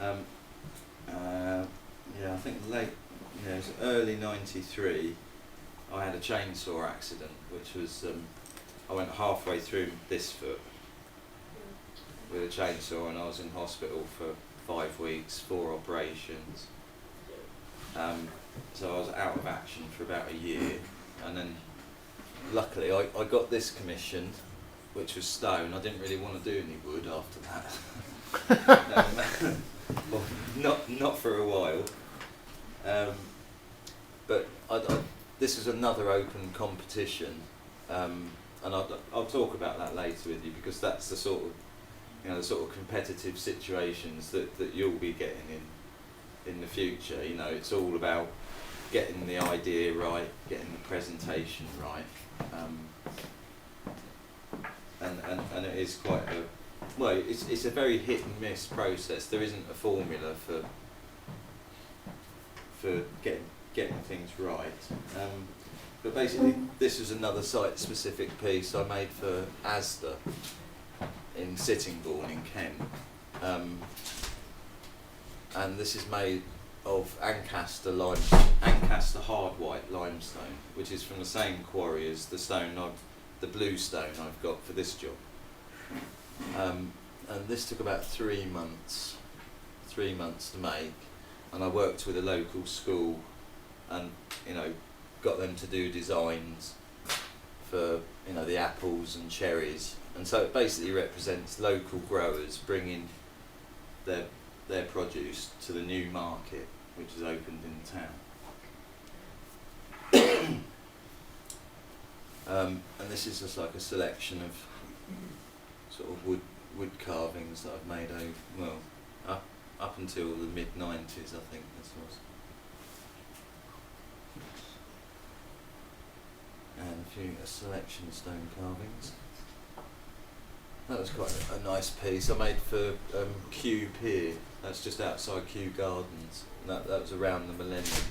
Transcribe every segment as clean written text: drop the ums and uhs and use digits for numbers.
Um, yeah, I think it was early '93. I had a chainsaw accident, which was I went halfway through this foot with a chainsaw, and I was in hospital for 5 weeks, 4 operations. So I was out of action for about a year, and then luckily I got this commissioned, which was stone. I didn't really want to do any wood after that. Well, not for a while. But this is another open competition, and I'll talk about that later with you, because that's the sort of competitive situations that you'll be getting in the future. It's all about getting the idea right, getting the presentation right, and it is quite it's a very hit and miss process. There isn't a formula for getting things right. But basically, this is another site-specific piece I made for Asda in Sittingbourne in Kent. And this is made of Ancaster hard white limestone, which is from the same quarry as the blue stone I've got for this job. And this took about 3 months to make, and I worked with a local school and got them to do designs for the apples and cherries, and so it basically represents local growers bringing their produce to the new market which is opened in town. And this is just like a selection of sort of wood carvings that I've made up until the mid-90s, I think this was. And a selection of stone carvings. That was quite a nice piece I made for Kew Pier. That's just outside Kew Gardens. That was around the millennium.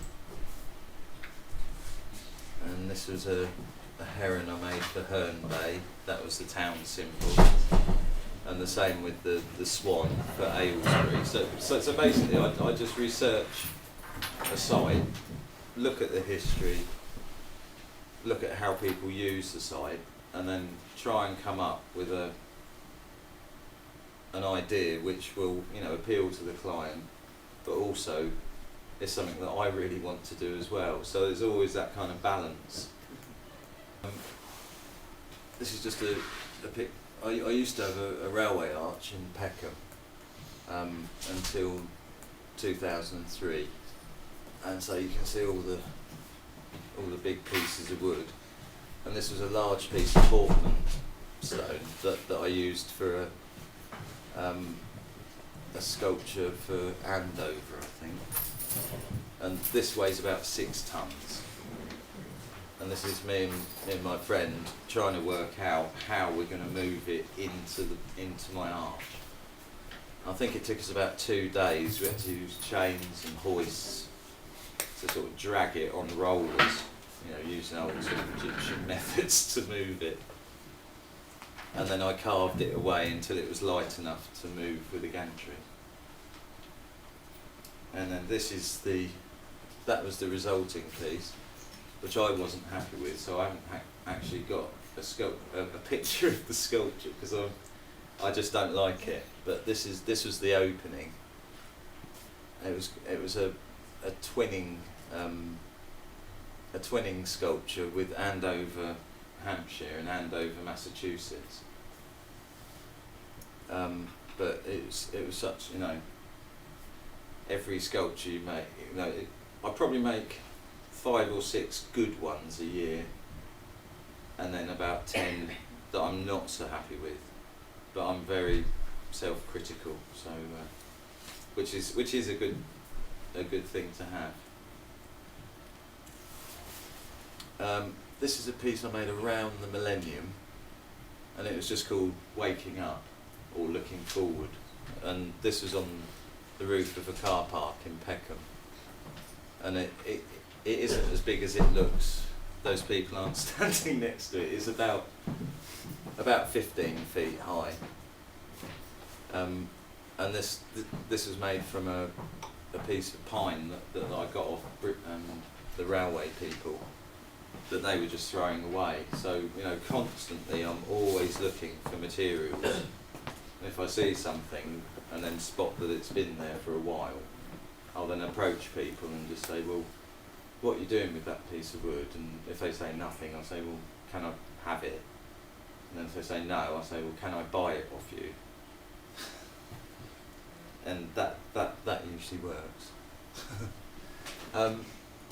And this was a heron I made for Herne Bay. That was the town symbol. And the same with the swan for Aylesbury. So basically I just research a site, look at the history, look at how people use the site, and then try and come up with an idea which will appeal to the client, but also is something that I really want to do as well. So there's always that kind of balance. This is just a pic. I used to have a railway arch in Peckham until 2003, and so you can see all the big pieces of wood. And this was a large piece of Portland stone that I used for a sculpture for Andover, I think. And this weighs about 6 tons. And this is me and my friend trying to work out how we're going to move it into my arch. I think it took us about 2 days. We had to use chains and hoists to sort of drag it on rollers, using old sort of Egyptian methods to move it. And then I carved it away until it was light enough to move with a gantry. And then that was the resulting piece, which I wasn't happy with, so I haven't actually got a picture of the sculpture, because I just don't like it. But this was the opening. It was a twinning sculpture with Andover, Hampshire, and Andover, Massachusetts. But it was such, every sculpture you make, I probably make 5 or 6 good ones a year, and then about 10 that I'm not so happy with, but I'm very self-critical, so which is a good thing to have. This is a piece I made around the millennium, and it was just called Waking Up, or Looking Forward, and this was on the roof of a car park in Peckham, and it isn't as big as it looks. Those people aren't standing next to it. It's about 15 feet high, and this was made from a piece of pine that I got off the railway people that they were just throwing away. So, you know, constantly I'm always looking for materials. And if I see something and then spot that it's been there for a while, I'll then approach people and just say, well, what are you doing with that piece of wood? And if they say nothing, I'll say, well, can I have it? And then if they say no, I'll say, well, can I buy it off you? And that usually works.